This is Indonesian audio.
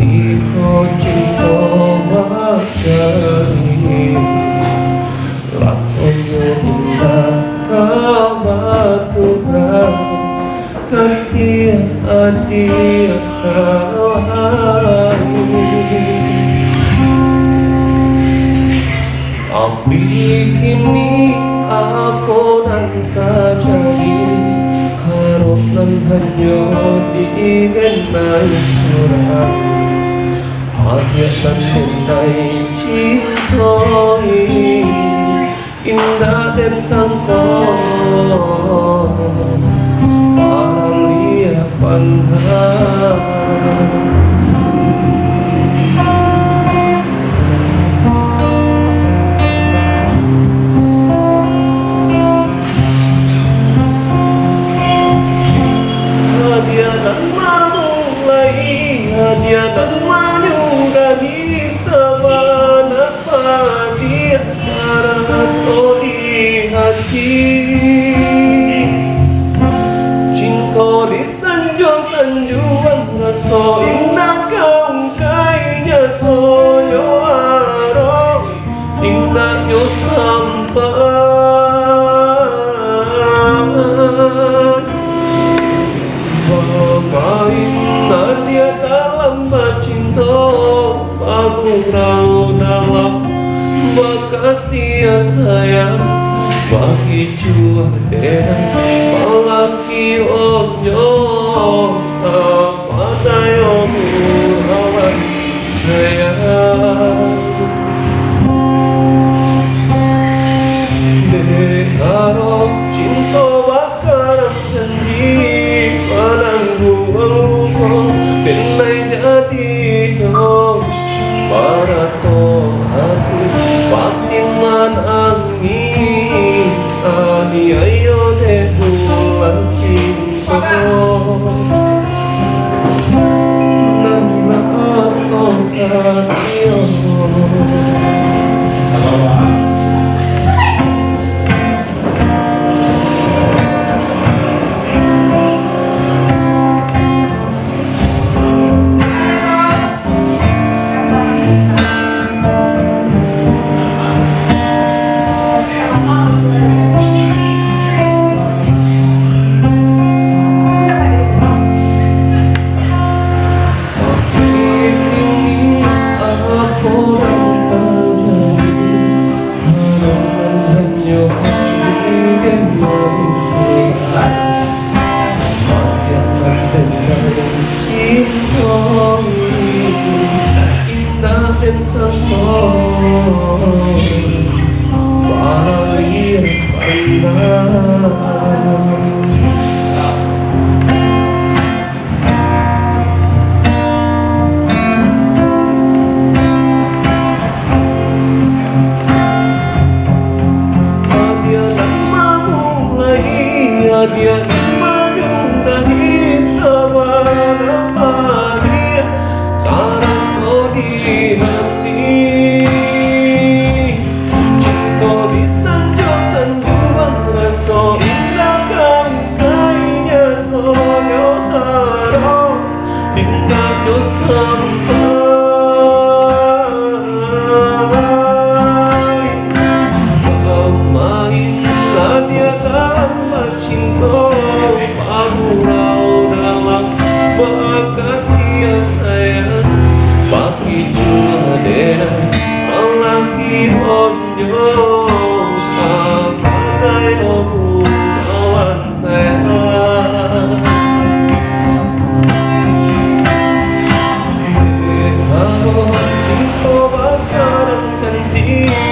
Iko cinta wajari rasanya indah kabaturan kasih hati tapi kini apa yang terjadi harapan hanya digenai surat hati dan menai cinta indah dan sangka para lihat pandang hadiah dan memulai hadiah dan menyudahi sabana padi rasa di hati cinta di sanju-sanjuan rasa indah kau kainya toyo arong indah yo sampai main dia dalam cinta bagurau dalam bakasih sayang bagi cuaca malaki onyo pada yang murawan sayang dekaro cinta bakaran janji Denai jadi dong para hati Patiman angin Ani ayo deh bulan cinta Nana asal dia menyudahi sabana padi cara sodi hati cinta di sanju-sanjuan rasa indah kau kainya toyo tarong hingga yo sampai main dia dalam cinta bagurau dalam bakasih sayang bagi cuaca malaki onyo pandai kawan sayang cinta bakaran janji